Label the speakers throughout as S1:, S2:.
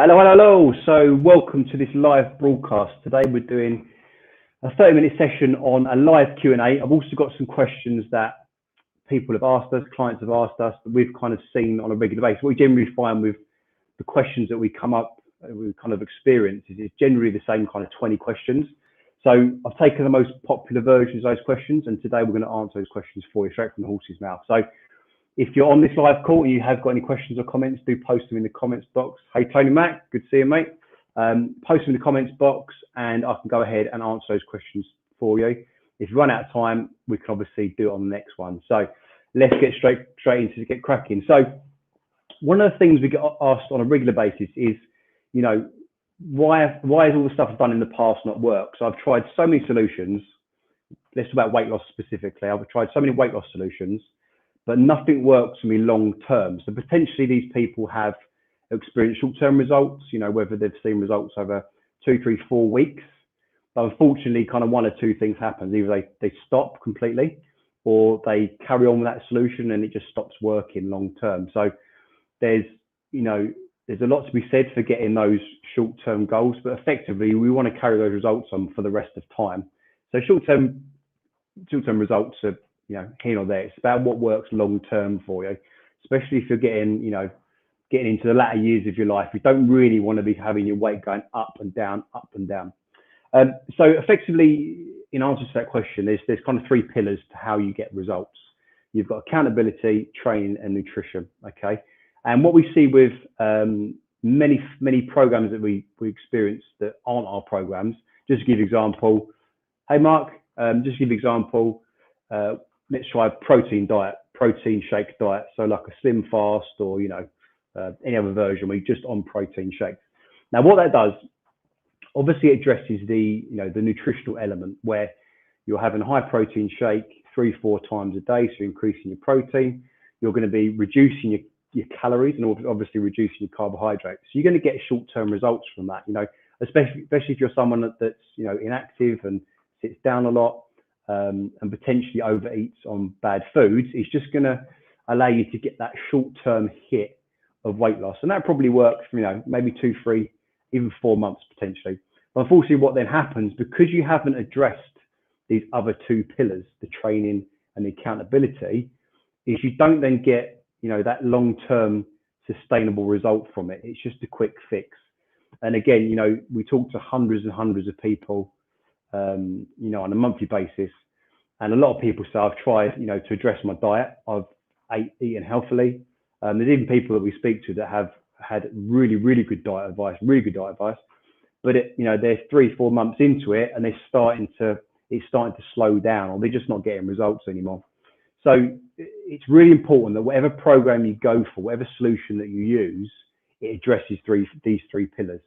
S1: Hello, hello, hello. So welcome to this live broadcast. Today we're doing a 30-minute session on a live Q&A. I've also got some questions that people have asked us, clients have asked us, that we've kind of seen on a regular basis. What we generally find with the questions that we come up, we kind of experience is it's generally the same kind of 20 questions. So I've taken the most popular versions of those questions, and today we're going to answer those questions for you straight from the horse's mouth. So if you're on this live call and you have got any questions or comments, do post them in the comments box. Hey, Tony Mac, good to see you, mate. Post them in the comments box and I can go ahead and answer those questions for you. If you run out of time, we can obviously do it on the next one. So let's get straight into get cracking. So one of the things we get asked on a regular basis is, you know, why has all the stuff I've done in the past not worked? So I've tried so many solutions. Let's talk about weight loss specifically. I've tried so many weight loss solutions, but nothing works for me long term. So potentially these people have experienced short-term results, you know, whether they've seen results over 2, 3, 4 weeks. But unfortunately, kind of one or two things happen. Either they stop completely or they carry on with that solution and it just stops working long term. So there's a lot to be said for getting those short-term goals, but effectively we want to carry those results on for the rest of time. So short-term results are, you know, here or there. It's about what works long term for you, especially if you're getting into the latter years of your life. You don't really want to be having your weight going up and down, up and down. So effectively, in answer to that question, there's kind of 3 pillars to how you get results. You've got accountability, training, and nutrition. Okay, and what we see with many programs that we experience that aren't our programs. Just to give you an example, hey Mark, just to give you an example. Let's try a protein diet, protein shake diet. So like a slim fast or, you know, any other version, we're just on protein shakes. Now, what that does, obviously it addresses the nutritional element where you're having a high protein shake 3-4 times a day. So you're increasing your protein, you're going to be reducing your calories and obviously reducing your carbohydrates. So you're going to get short-term results from that, you know, especially if you're someone that's, you know, inactive and sits down a lot. And potentially overeats on bad foods, it's just going to allow you to get that short-term hit of weight loss. And that probably works for, you know, maybe 2, 3, even 4 months potentially. But unfortunately, what then happens, because you haven't addressed these other 2 pillars, the training and the accountability, is you don't then get, you know, that long-term sustainable result from it. It's just a quick fix. And again, you know, we talk to hundreds and hundreds of people, you know, on a monthly basis. And a lot of people say, I've tried, you know, to address my diet. I've eaten healthily. There's even people that we speak to that have had really good diet advice, but they're 3-4 months into it and it's starting to slow down, or they're just not getting results anymore. So it's really important that whatever program you go for, whatever solution that you use, it addresses these 3 pillars.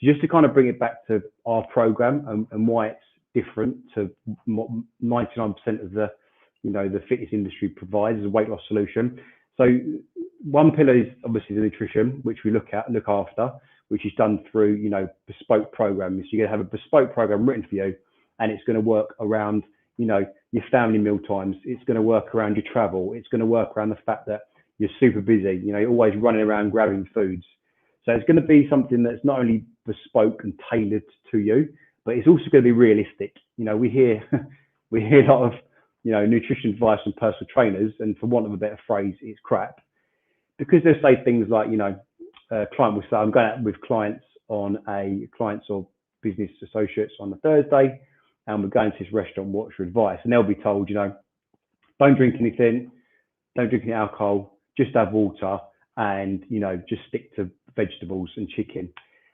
S1: So just to kind of bring it back to our program and why it's different to what 99% of the fitness industry provides as a weight loss solution. So one pillar is obviously the nutrition, which we look after, which is done through, you know, bespoke programs. So you're going to have a bespoke program written for you, and it's going to work around, you know, your family meal times. It's going to work around your travel. It's going to work around the fact that you're super busy. You know, you're always running around grabbing foods. So it's going to be something that's not only bespoke and tailored to you, but it's also going to be realistic. You know, we hear a lot of, you know, nutrition advice from personal trainers, and for want of a better phrase, it's crap. Because they say things like, you know, a client will say, I'm going out with clients or business associates on a Thursday, and we're going to this restaurant, what's your advice? And they'll be told, you know, don't drink anything, don't drink any alcohol, just have water, and, you know, just stick to vegetables and chicken.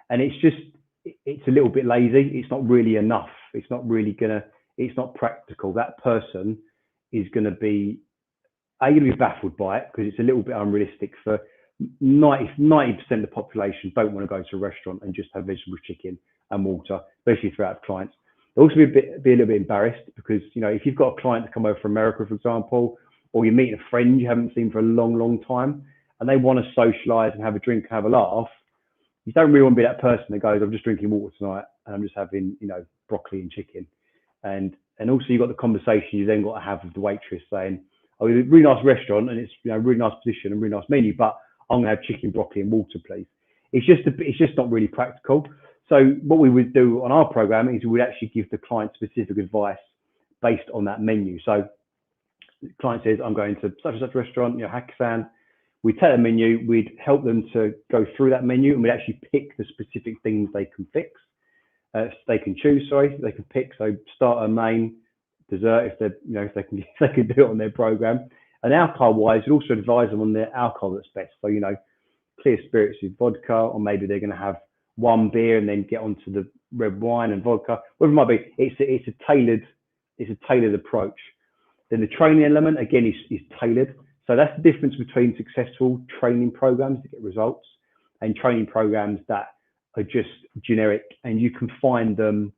S1: And it's a little bit lazy. It's not really enough. It's not practical. That person is going to be baffled by it because it's a little bit unrealistic. For 90% of the population don't want to go to a restaurant and just have vegetables, chicken and water, especially throughout clients. They'll also be a little bit embarrassed because, you know, if you've got a client to come over from America, for example, or you're meeting a friend you haven't seen for a long time, and they want to socialize and have a drink and have a laugh, you don't really want to be that person that goes, I'm just drinking water tonight and I'm just having, you know, broccoli and chicken. And also you've got the conversation you then got to have with the waitress saying, oh, it's a really nice restaurant and it's, you know, really nice position and really nice menu, but I'm going to have chicken, broccoli and water, please. it's just not really practical. So what we would do on our program is we would actually give the client specific advice based on that menu. So the client says, I'm going to such and such restaurant, Hakkasan. We take the menu, we'd help them to go through that menu, and we'd actually pick the specific things they can fix. They can choose, they can pick. So starter, main, dessert, if they can do it on their program. And alcohol-wise, we'd also advise them on the alcohol that's best. So clear spirits with vodka, or maybe they're going to have one beer and then get onto the red wine and vodka, whatever it might be. It's a tailored approach. Then the training element again is tailored. So that's the difference between successful training programs that get results and training programs that are just generic, and you can find them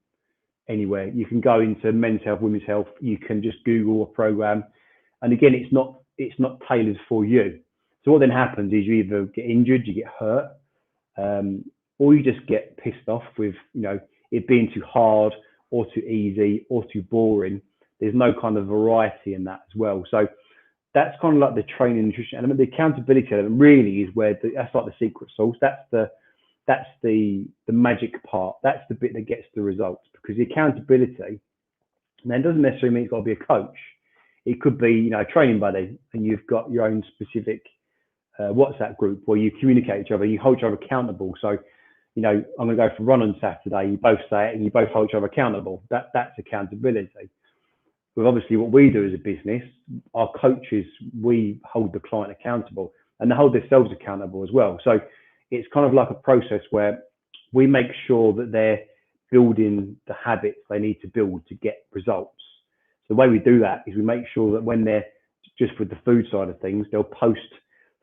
S1: anywhere. You can go into men's health, women's health. You can just Google a program, and again, it's not tailored for you. So what then happens is you either get injured, you get hurt, or you just get pissed off with it being too hard or too easy or too boring. There's no kind of variety in that as well. So that's kind of like the training and nutrition element. The accountability element really is where that's like the secret sauce. That's the magic part. That's the bit that gets the results, because the accountability, now it doesn't necessarily mean it's got to be a coach. It could be a training buddy, and you've got your own specific WhatsApp group where you communicate each other, you hold each other accountable. So I'm going to go for a run on Saturday. You both say it, and you both hold each other accountable. That's accountability. But obviously, what we do as a business, our coaches, we hold the client accountable, and they hold themselves accountable as well. So it's kind of like a process where we make sure that they're building the habits they need to build to get results. So the way we do that is we make sure that when they're just with the food side of things, they'll post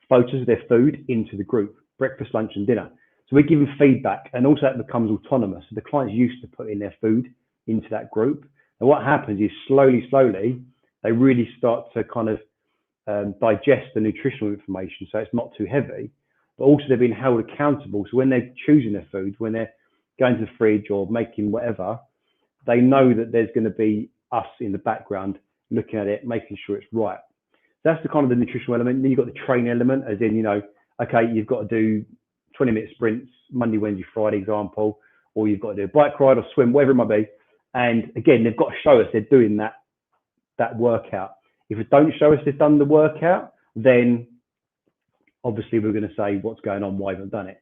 S1: photos of their food into the group, breakfast, lunch, and dinner. So we give them feedback, and also that becomes autonomous. So the client's used to putting their food into that group. And what happens is slowly, they really start to kind of digest the nutritional information, so it's not too heavy, but also they're being held accountable. So when they're choosing their food, when they're going to the fridge or making whatever, they know that there's going to be us in the background looking at it, making sure it's right. That's the kind of the nutritional element. Then you've got the training element, as in, okay, you've got to do 20-minute sprints, Monday, Wednesday, Friday example, or you've got to do a bike ride or swim, whatever it might be. And again, they've got to show us they're doing that workout. If they don't show us they've done the workout, then obviously we're going to say what's going on, why haven't done it.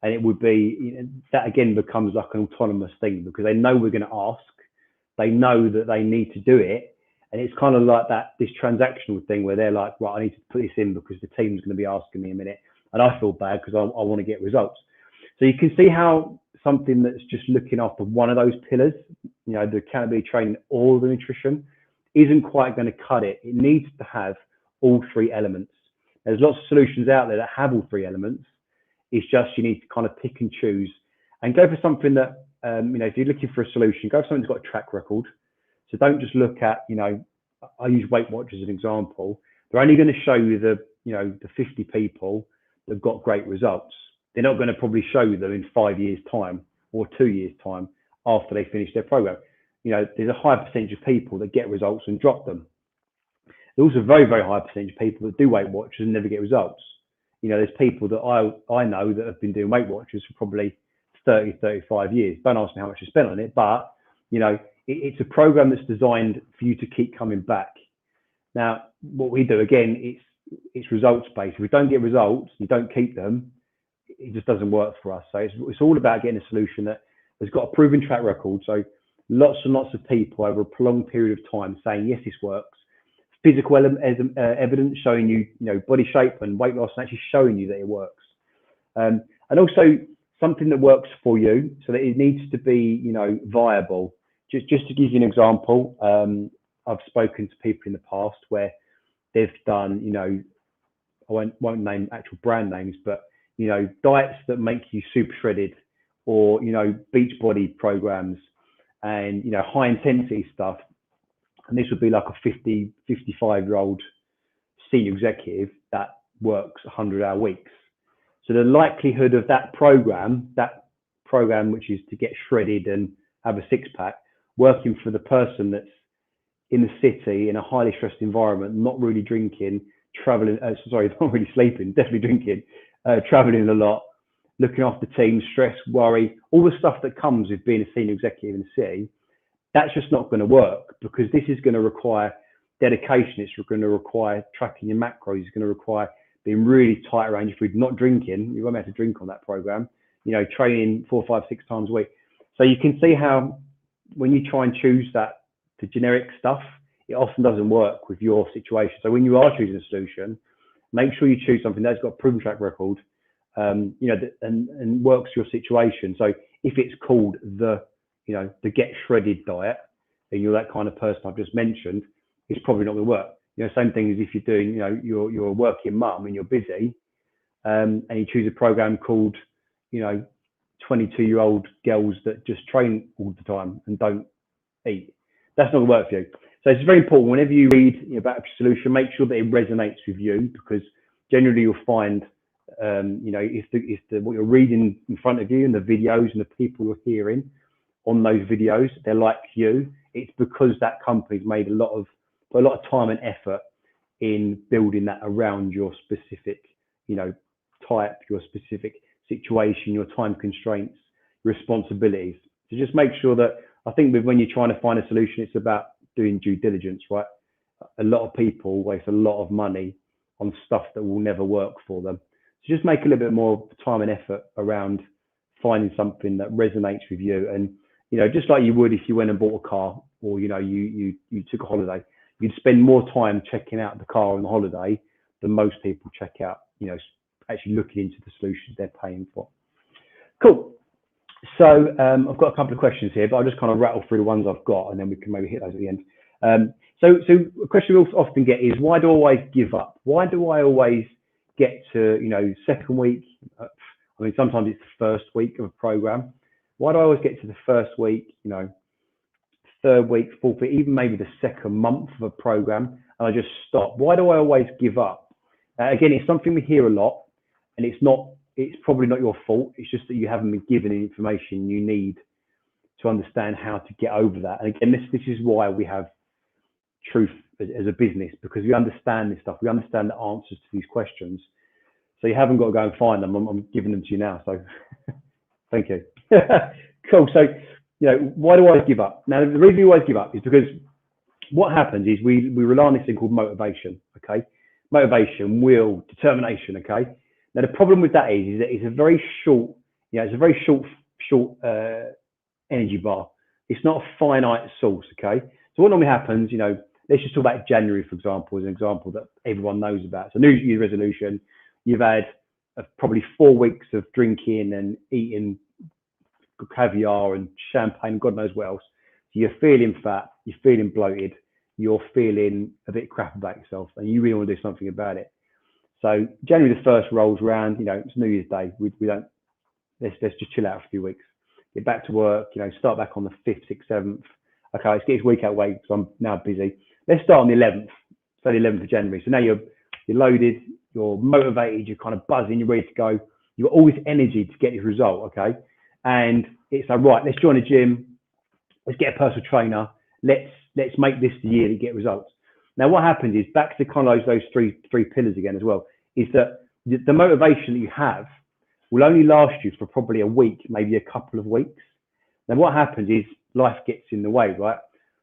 S1: And it would be, that again becomes like an autonomous thing, because they know we're going to ask, they know that they need to do it. And it's kind of like this transactional thing where they're like, right, I need to put this in because the team's going to be asking me in a minute. And I feel bad because I want to get results. So you can see how something that's just looking after one of those pillars, the accountability training or the nutrition, isn't quite going to cut it. It needs to have all three elements. There's lots of solutions out there that have all three elements. It's just you need to kind of pick and choose and go for something that, if you're looking for a solution, go for something that's got a track record. So don't just look at, I use Weight Watchers as an example. They're only going to show you the 50 people that have got great results. They're not going to probably show you them in 5 years' time or 2 years' time after they finish their program. There's a high percentage of people that get results and drop them. There's also a very, very high percentage of people that do Weight Watchers and never get results. There's people that I know that have been doing Weight Watchers for probably 30, 35 years. Don't ask me how much I spent on it, but, it's a program that's designed for you to keep coming back. Now, what we do, again, it's results based. If we don't get results, you don't keep them, it just doesn't work for us. So it's all about getting a solution that has got a proven track record. So lots and lots of people over a prolonged period of time saying, yes, this works. Physical evidence showing you, body shape and weight loss, and actually showing you that it works. And also something that works for you, so that it needs to be, viable. Just to give you an example, I've spoken to people in the past where they've done, I won't name actual brand names, but, diets that make you super shredded, or, beach body programs and, high intensity stuff. And this would be like a 55-year-old senior executive that works 100-hour weeks. So the likelihood of that program, which is to get shredded and have a six-pack, working for the person that's in the city in a highly stressed environment, not really drinking, not really sleeping, definitely drinking, traveling a lot, looking after teams, stress, worry, all the stuff that comes with being a senior executive in the city, that's just not going to work, because this is going to require dedication. It's going to require tracking your macros. It's going to require being really tight around your food, not drinking. You won't have to drink on that program, training 4, 5, 6 times a week. So you can see how when you try and choose the generic stuff, it often doesn't work with your situation. So when you are choosing a solution, make sure you choose something that's got a proven track record, and works your situation. So if it's called the get shredded diet, and you're that kind of person I've just mentioned, it's probably not going to work. Same thing as if you're doing, you're a working mum and you're busy, and you choose a program called, 22-year-old girls that just train all the time and don't eat. That's not going to work for you. So it's very important whenever you read about a solution, make sure that it resonates with you, because generally you'll find, if what you're reading in front of you and the videos and the people you're hearing on those videos, they're like you, it's because that company's made a lot of time and effort in building that around your specific, type, your specific situation, your time constraints, responsibilities. So just make sure that, I think when you're trying to find a solution, it's about doing due diligence, right? A lot of people waste a lot of money on stuff that will never work for them. So just make a little bit more time and effort around finding something that resonates with you. And, just like you would if you went and bought a car, or, you took a holiday, you'd spend more time checking out the car on the holiday than most people check out, actually looking into the solutions they're paying for. Cool. So I've got a couple of questions here, but I'll just kind of rattle through the ones I've got, and then we can maybe hit those at the end. So a question we often get is, why do I always give up? Why do I always get to, second week? Sometimes it's the first week of a program. Why do I always get to the first week, third week, fourth week, even maybe the second month of a program, and I just stop? Why do I always give up? Again, it's something we hear a lot, and it's probably not your fault. It's just that you haven't been given the information you need to understand how to get over that. And again, this is why we have Truth as a business, because we understand this stuff. We understand the answers to these questions. So you haven't got to go and find them. I'm giving them to you now. So thank you. Cool. So, why do I always give up? Now, the reason we always give up is because what happens is we rely on this thing called motivation. Okay. Motivation, will, determination. Okay. Now, the problem with that is that it's a very short, energy bar. It's not a finite source. Okay. So what normally happens, let's just talk about January, for example, as an example that everyone knows about. So New Year's resolution, you've had probably 4 weeks of drinking and eating caviar and champagne, God knows what else. So you're feeling fat, you're feeling bloated, you're feeling a bit crap about yourself, and you really want to do something about it. So January the 1st rolls around, it's New Year's Day. Let's just chill out for a few weeks, get back to work, start back on the 5th, 6th, 7th. Okay, let's get this week out of the way because I'm now busy. Let's start on the 11th, so the 11th of January. So now you're loaded, you're motivated, you're kind of buzzing, you're ready to go. You've got all this energy to get this result, okay? And it's like, right, let's join a gym, let's get a personal trainer, let's make this the year to get results. Now, what happens is, back to kind of those three pillars again as well, is that the motivation that you have will only last you for probably a week, maybe a couple of weeks. Now, what happens is life gets in the way, right?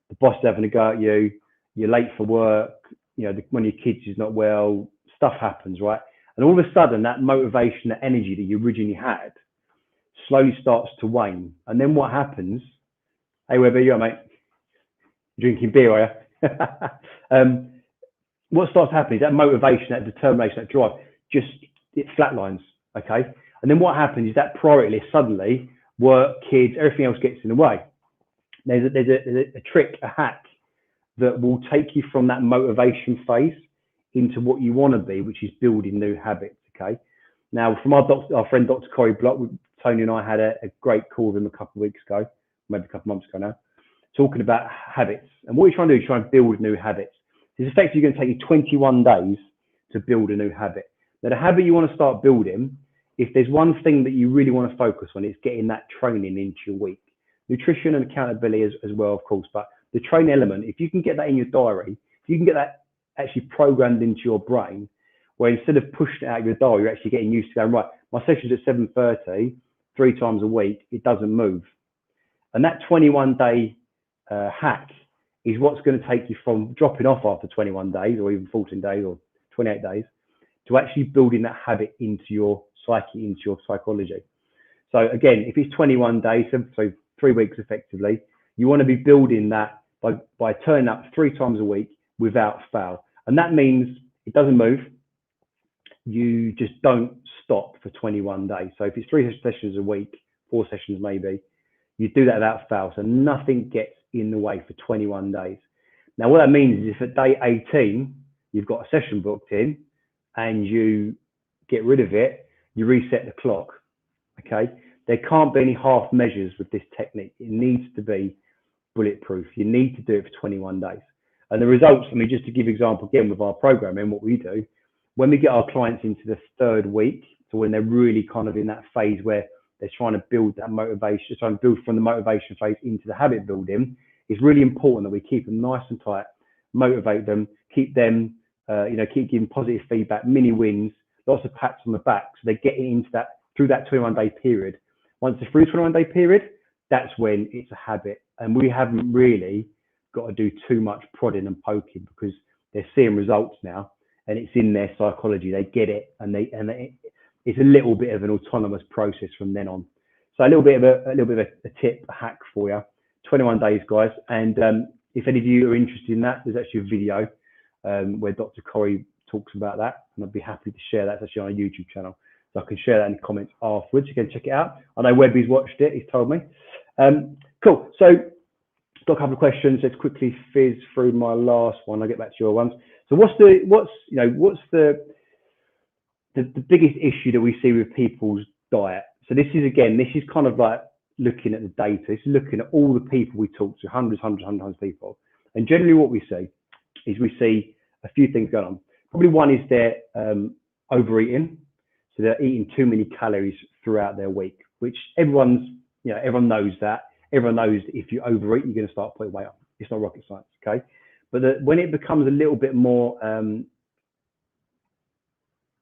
S1: The boss is having a go at you, you're late for work, one of your kids is not well, stuff happens, right? And all of a sudden, that motivation, that energy that you originally had slowly starts to wane. And then what happens? Hey, Webber, you all right, mate? Drinking beer, are you? What starts happening is that motivation, that determination, that drive, it flatlines, okay? And then what happens is that priority list, suddenly, work, kids, everything else gets in the way. There's a trick, a hack that will take you from that motivation phase into what you want to be, which is building new habits, okay? Now, from our friend Dr. Corey Block, Tony and I had a great call with him a couple of weeks ago, maybe a couple of months ago now, talking about habits. And what you're trying to do is try and build new habits. It's effectively going to take you 21 days to build a new habit. Now, the habit you want to start building, if there's one thing that you really want to focus on, it's getting that training into your week. Nutrition and accountability as well, of course, but the training element, if you can get that in your diary, if you can get that actually programmed into your brain, where instead of pushing it out of your dial, you're actually getting used to going, right, my session's at 7:30, 3 times a week, it doesn't move. And that 21-day hack is what's going to take you from dropping off after 21 days or even 14 days or 28 days to actually building that habit into your psyche, into your psychology. So again, if it's 21 days, so 3 weeks effectively, you want to be building that by turning up 3 times a week without fail. And that means it doesn't move. You just don't stop for 21 days. So if it's 3 sessions a week, 4 sessions maybe, you do that without fail. So nothing gets in the way for 21 days. Now, what that means is if at day 18, you've got a session booked in and you get rid of it, you reset the clock, okay? There can't be any half measures with this technique. It needs to be bulletproof. You need to do it for 21 days. And the results, I mean, just to give you an example again with our program and what we do, when we get our clients into the 3rd week, so when they're really kind of in that phase where they're trying to build that motivation, trying to build from the motivation phase into the habit building, it's really important that we keep them nice and tight, motivate them, keep them, keep giving positive feedback, mini wins, lots of pats on the back, so they get into that through that 21-day period. Once they're through the 21-day period, that's when it's a habit. And we haven't really got to do too much prodding and poking because they're seeing results now and it's in their psychology. They get it and it's a little bit of an autonomous process from then on. So a little bit of a tip, a hack for you. 21 days, guys. And if any of you are interested in that, there's actually a video where Dr. Corey talks about that, and I'd be happy to share that. It's actually on our YouTube channel, so I can share that in the comments afterwards. You can check it out. I know Webby's watched it. He's told me. Cool. So got a couple of questions. Let's quickly fizz through my last one. I'll get back to your ones. So what's the biggest issue that we see with people's diet? So this is kind of like looking at the data. This is looking at all the people we talk to, hundreds of people. And generally what we see is we see a few things going on. Probably one is they're overeating. So they're eating too many calories throughout their week, which everyone knows that. Everyone knows that if you overeat, you're going to start putting weight on. It's not rocket science, okay? But when it becomes a little bit more,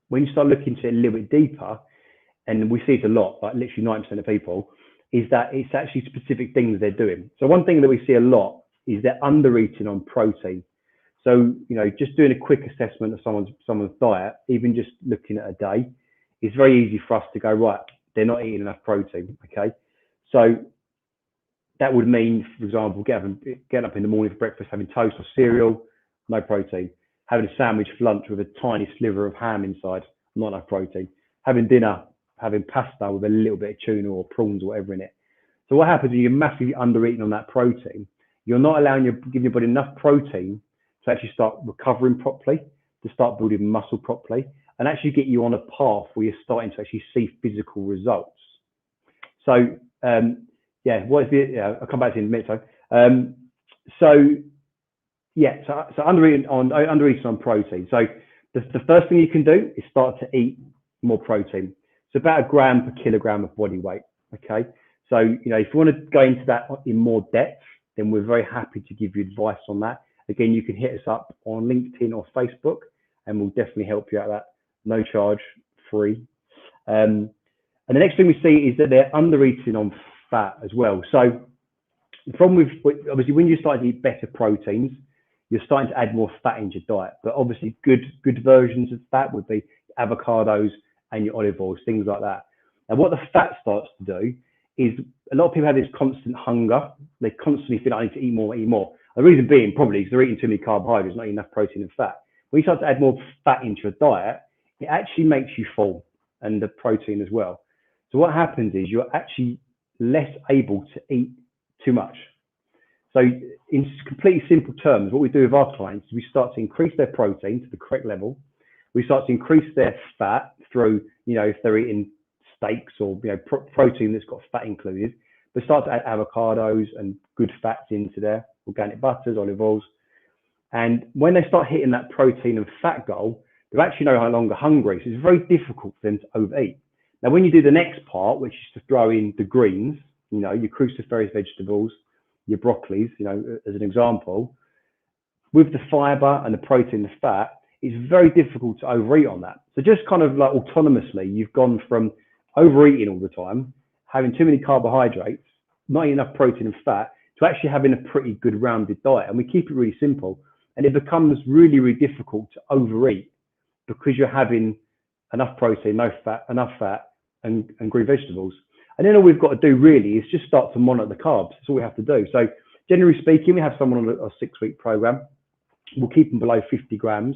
S1: when you start looking into it a little bit deeper, and we see it a lot, like literally 90% of people, is that it's actually specific things they're doing. So one thing that we see a lot is they're under-eating on protein. So, just doing a quick assessment of someone's diet, even just looking at a day, it's very easy for us to go, right, they're not eating enough protein, okay? So that would mean, for example, getting up in the morning for breakfast, having toast or cereal, no protein. Having a sandwich for lunch with a tiny sliver of ham inside, not enough protein. Having dinner, having pasta with a little bit of tuna or prawns or whatever in it. So what happens is you're massively under-eating on that protein. You're not giving your body enough protein to actually start recovering properly, to start building muscle properly, and actually get you on a path where you're starting to actually see physical results. So, I'll come back to you in a minute. So under-eating on protein. So the first thing you can do is start to eat more protein. It's about 1 gram per kilogram of body weight, okay? So, if you want to go into that in more depth, then we're very happy to give you advice on that. Again, you can hit us up on LinkedIn or Facebook, and we'll definitely help you out with that. No charge, free. And the next thing we see is that they're under-eating on fat as well. So the problem with, obviously, when you start to eat better proteins, you're starting to add more fat into your diet. But obviously, good versions of fat would be avocados and your olive oils, things like that. And what the fat starts to do is a lot of people have this constant hunger. They constantly feel like I need to eat more, eat more. The reason being probably is they're eating too many carbohydrates, not enough protein and fat. When you start to add more fat into your diet, it actually makes you full, and the protein as well. So what happens is you're actually less able to eat too much. So in completely simple terms, what we do with our clients is we start to increase their protein to the correct level. We start to increase their fat through, if they're eating steaks or protein that's got fat included, but start to add avocados and good fats into there, organic butters, olive oils. And when they start hitting that protein and fat goal, they're actually no longer hungry. So it's very difficult for them to overeat. Now, when you do the next part, which is to throw in the greens, your cruciferous vegetables, your broccolis, as an example, with the fiber and the protein and the fat, it's very difficult to overeat on that. So just kind of like autonomously, you've gone from overeating all the time, having too many carbohydrates, not enough protein and fat, to actually having a pretty good rounded diet. And we keep it really simple. And it becomes really, really difficult to overeat because you're having enough protein, no fat, enough fat, and green vegetables. And then all we've got to do really is just start to monitor the carbs. That's all we have to do. So generally speaking, we have someone on a 6-week program. We'll keep them below 50 grams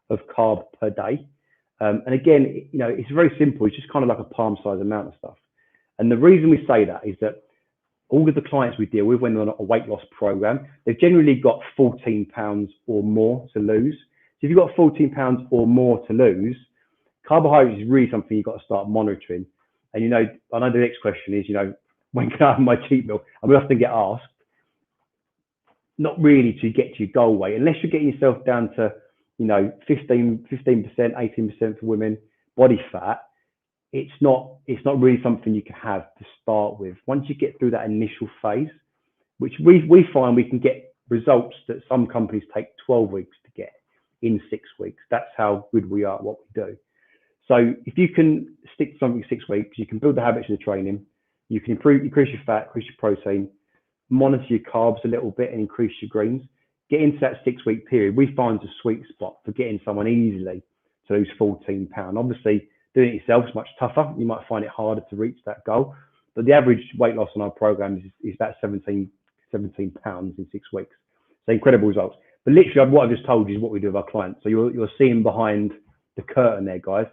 S1: of carb per day. And again, you know, it's very simple. It's just kind of like a palm-sized amount of stuff. And the reason we say that is that all of the clients we deal with when they're on a weight loss program, they've generally got 14 pounds or more to lose. So if you've got 14 pounds or more to lose, carbohydrates is really something you've got to start monitoring. And, you know, I know the next question is, you know, when can I have my cheat meal? And we often get asked, not really to get to your goal weight, unless you're getting yourself down to, you know, 15%, 18% for women, body fat. It's not really something you can have to start with. Once you get through that initial phase, which we find we can get results that some companies take 12 weeks to get in 6 weeks. That's how good we are at what we do. So if you can stick to something 6 weeks, you can build the habits of the training, you can increase your fat, increase your protein, monitor your carbs a little bit and increase your greens. Get into that 6-week period. We find a sweet spot for getting someone easily to lose 14 pounds. Obviously, doing it yourself is much tougher. You might find it harder to reach that goal. But the average weight loss on our program is about 17 pounds in 6 weeks. So incredible results. But literally, what I've just told you is what we do with our clients. So you're seeing behind the curtain there, guys.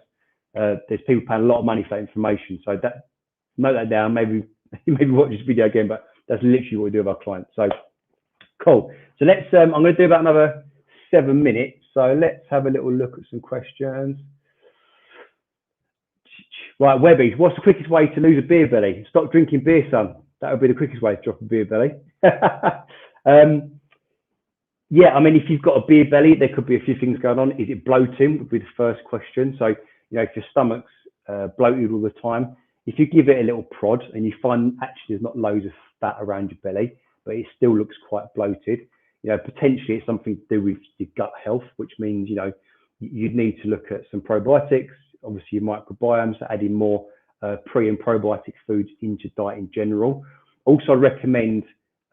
S1: There's people paying a lot of money for that information. So note that down. Maybe watch this video again, but that's literally what we do with our clients. So cool. So let's. I'm going to do about another 7 minutes. So let's have a little look at some questions. Right, Webby, what's the quickest way to lose a beer belly? Stop drinking beer, son. That would be the quickest way to drop a beer belly. Yeah, I mean, if you've got a beer belly, there could be a few things going on. Is it bloating? Would be the first question. So, you know, if your stomach's bloated all the time, if you give it a little prod and you find actually there's not loads of fat around your belly, but it still looks quite bloated, you know, potentially it's something to do with your gut health, which means, you know, you'd need to look at some probiotics, obviously your microbiome, so adding more pre and probiotic foods into your diet in general. Also, I recommend,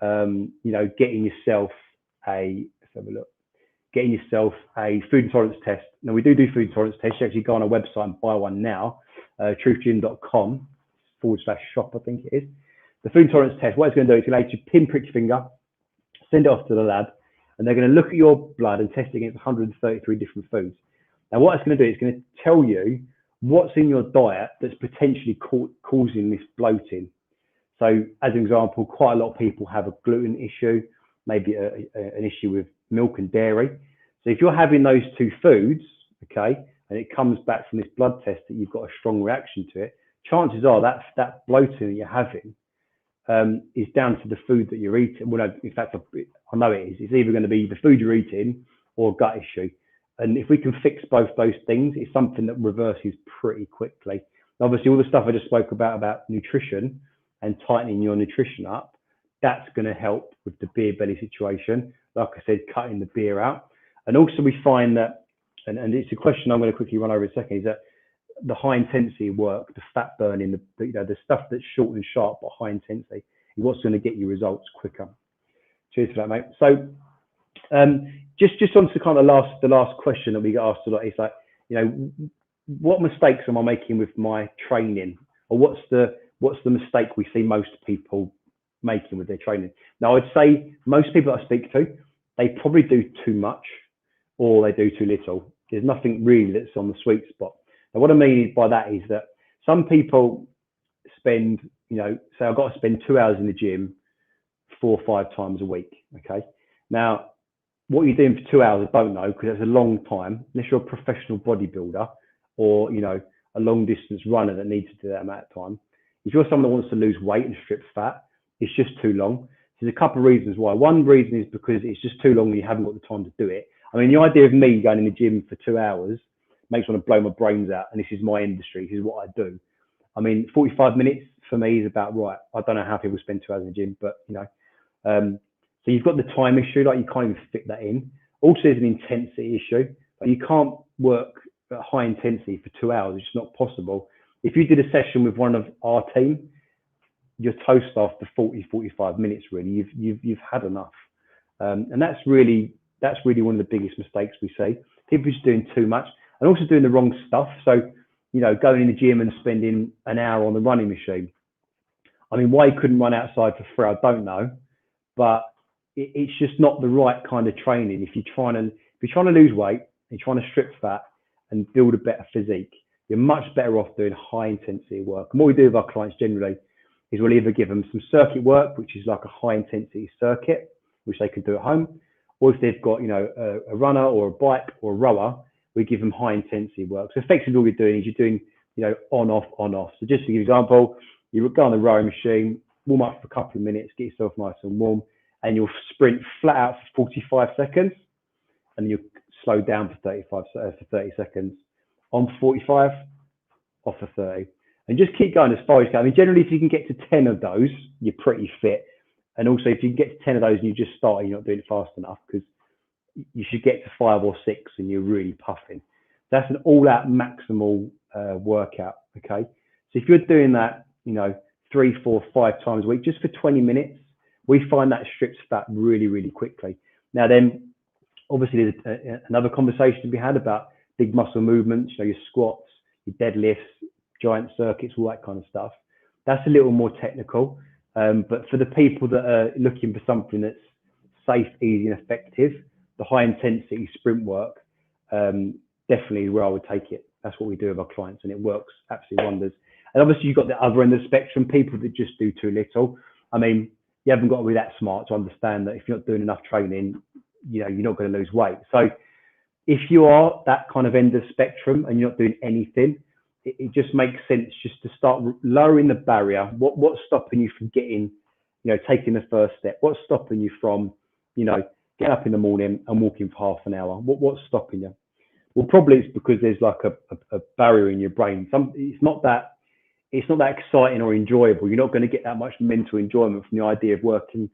S1: you know, getting yourself a food intolerance test. Now, we do food intolerance tests. You actually go on our website and buy one now, truthgym.com/shop, I think it is. The food intolerance test, what it's going to do, it's going to let you pinprick your finger, send it off to the lab, and they're going to look at your blood and test it against 133 different foods. Now, what it's going to do, it's going to tell you what's in your diet that's potentially causing this bloating. So, as an example, quite a lot of people have a gluten issue, maybe an issue with milk and dairy. So if you're having those two foods, okay, and it comes back from this blood test that you've got a strong reaction to it, chances are that bloating that you're having is down to the food that you're eating. Well, no, in fact, I know it is. It's either going to be the food you're eating or a gut issue. And if we can fix both those things, it's something that reverses pretty quickly. Obviously, all the stuff I just spoke about nutrition and tightening your nutrition up, that's going to help with the beer belly situation. Like I said, cutting the beer out. And also we find that, and it's a question I'm going to quickly run over in a second, is that the high intensity work, the fat burning, the stuff that's short and sharp but high intensity is what's going to get you results quicker. Cheers for that, mate. So just on to kind of the last question that we get asked a lot is like, you know, what mistakes am I making with my training, or what's the mistake we see most people making with their training? Now, I'd say most people I speak to, they probably do too much or they do too little. There's nothing really that's on the sweet spot. Now, what I mean by that is that some people spend, you know, say I've got to spend 2 hours in the gym 4 or 5 times a week. Okay. Now, what you're doing for 2 hours, I don't know, because that's a long time, unless you're a professional bodybuilder or, you know, a long distance runner that needs to do that amount of time. If you're someone that wants to lose weight and strip fat, it's just too long. There's a couple of reasons why. One reason is because it's just too long and you haven't got the time to do it. I mean, the idea of me going in the gym for 2 hours makes me want to blow my brains out. And this is my industry. This is what I do. I mean, 45 minutes for me is about right. I don't know how people spend 2 hours in the gym, but, you know. So you've got the time issue, like you can't even fit that in. Also, there's an intensity issue. but you can't work at high intensity for 2 hours. It's just not possible. If you did a session with one of our team, you're toast after 40, 45 minutes. Really, you've had enough, and that's really one of the biggest mistakes we see. People just doing too much and also doing the wrong stuff. So, going in the gym and spending an hour on the running machine. I mean, why you couldn't run outside for free, I don't know, but it's just not the right kind of training. If you're trying to lose weight, and you're trying to strip fat and build a better physique, you're much better off doing high intensity work. And what we do with our clients generally is we'll either give them some circuit work, which is like a high intensity circuit, which they can do at home, or if they've got, a runner or a bike or a rower, we give them high intensity work. So effectively all you're doing is you're doing, on, off, on, off. So just to give you an example, you go on the rowing machine, warm up for a couple of minutes, get yourself nice and warm, and you'll sprint flat out for 45 seconds, and then you'll slow down for 30 seconds. On 45, off for 30. And just keep going as far as you can. I mean, generally, if you can get to 10 of those, you're pretty fit. And also, if you can get to 10 of those and you just start, you're not doing it fast enough, because you should get to 5 or 6 and you're really puffing. That's an all-out maximal workout, okay? So if you're doing that, 3, 4, 5 times a week, just for 20 minutes, we find that strips fat really, really quickly. Now then, obviously, there's another conversation to be had about big muscle movements, your squats, your deadlifts, giant circuits, all that kind of stuff. That's a little more technical. But for the people that are looking for something that's safe, easy, and effective, the high intensity sprint work, definitely where I would take it. That's what we do with our clients, and it works absolutely wonders. And obviously, you've got the other end of the spectrum, people that just do too little. I mean, you haven't got to be that smart to understand that if you're not doing enough training, you're not going to lose weight. So if you are that kind of end of the spectrum and you're not doing anything, it just makes sense just to start lowering the barrier. What's stopping you from getting, taking the first step? What's stopping you from, getting up in the morning and walking for half an hour? What's stopping you? Well, probably it's because there's like a barrier in your brain. It's not that exciting or enjoyable. You're not going to get that much mental enjoyment from the idea of waking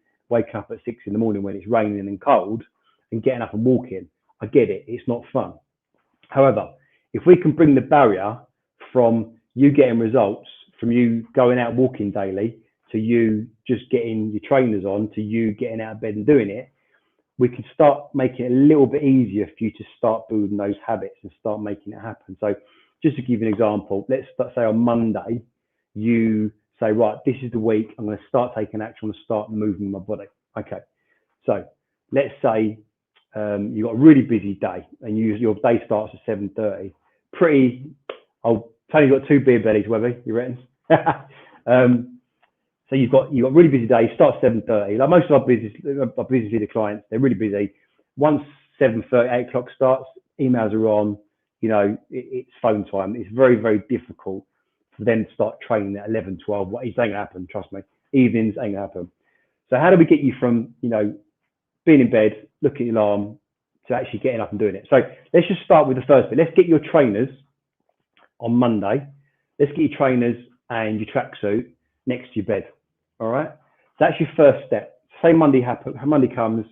S1: up at 6 in the morning when it's raining and cold and getting up and walking. I get it. It's not fun. However, if we can bring the barrier from you getting results, from you going out walking daily, to you just getting your trainers on, to you getting out of bed and doing it, we can start making it a little bit easier for you to start building those habits and start making it happen. So just to give you an example, let's say on Monday, you say, right, this is the week, I'm going to start taking action, I'm going to start moving my body. Okay, so let's say you've got a really busy day and your day starts at 7:30. I'll tell you, you've got 2 beer bellies, Webby, you reckon? So you've got a really busy day, you start at 7:30. Like most of our business leader clients, they're really busy. Once 7:30, 8 o'clock starts, emails are on, it's phone time. It's very, very difficult for them to start training at 11, 12. It ain't going to happen, trust me. Evenings ain't going to happen. So how do we get you from, being in bed, looking at your alarm, to actually getting up and doing it? So let's just start with the first bit. Let's get your trainers on Monday. Let's get your trainers and your tracksuit next to your bed. All right. So that's your first step. Say Monday comes,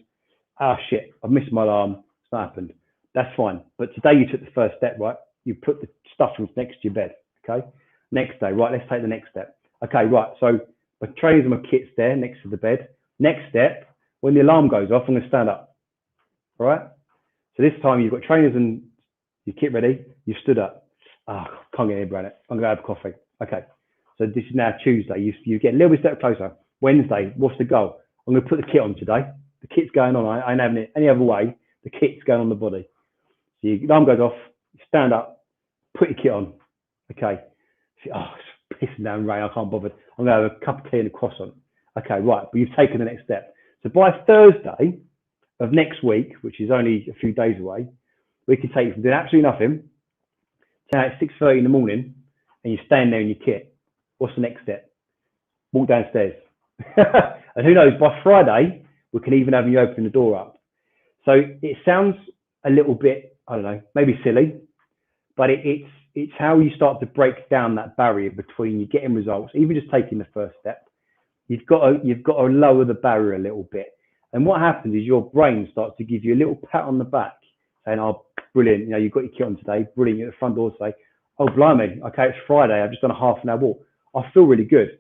S1: shit, I've missed my alarm. It's not happened. That's fine. But today you took the first step, right? You put the stuff next to your bed. Okay. Next day, right? Let's take the next step. Okay, right. So my trainers and my kit's there next to the bed. Next step, when the alarm goes off, I'm going to stand up. All right. So this time you've got trainers and your kit ready. You've stood up. Can't get any around it. I'm going to have coffee. Okay. So this is now Tuesday. You get a little bit step closer. Wednesday, what's the goal? I'm going to put the kit on today. The kit's going on. I ain't having it any other way. The kit's going on the body. So your alarm goes off. You stand up. Put your kit on. Okay. It's pissing down rain. I can't bother. I'm going to have a cup of tea and a croissant. Okay, right. But you've taken the next step. So by Thursday of next week, which is only a few days away, we can take you from doing absolutely nothing to now at 6:30 in the morning and you're standing there in your kit. What's the next step? Walk downstairs. And who knows, by Friday, we can even have you open the door up. So it sounds a little bit, I don't know, maybe silly, but it's how you start to break down that barrier between you getting results, even just taking the first step. You've got to lower the barrier a little bit. And what happens is your brain starts to give you a little pat on the back saying, brilliant. You know, you've got your kit on today, brilliant. You're at the front door today. Oh, blimey, okay, it's Friday. I've just done a half an hour walk. I feel really good.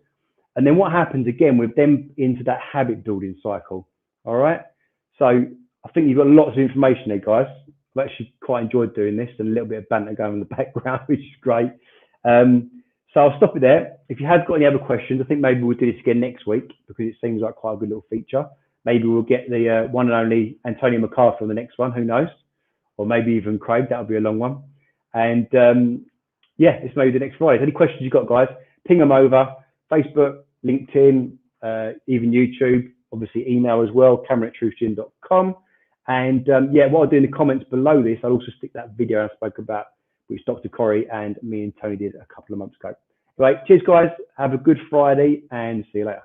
S1: And then what happens again with them into that habit building cycle? All right. So I think you've got lots of information there, guys. I've actually quite enjoyed doing this and a little bit of banter going in the background, which is great. So I'll stop it there. If you have got any other questions, I think maybe we'll do this again next week because it seems like quite a good little feature. Maybe we'll get the one and only Antonio MacArthur on the next one. Who knows? Or maybe even Craig. That'll be a long one. And yeah, it's maybe the next Friday. Any questions you got, guys? Ping them over. Facebook, LinkedIn, even YouTube. Obviously, email as well. Cameron@truthgym.com. And yeah, what I'll do in the comments below this, I'll also stick that video I spoke about, which Dr. Corey and me and Tony did a couple of months ago. Right, cheers, guys. Have a good Friday and see you later.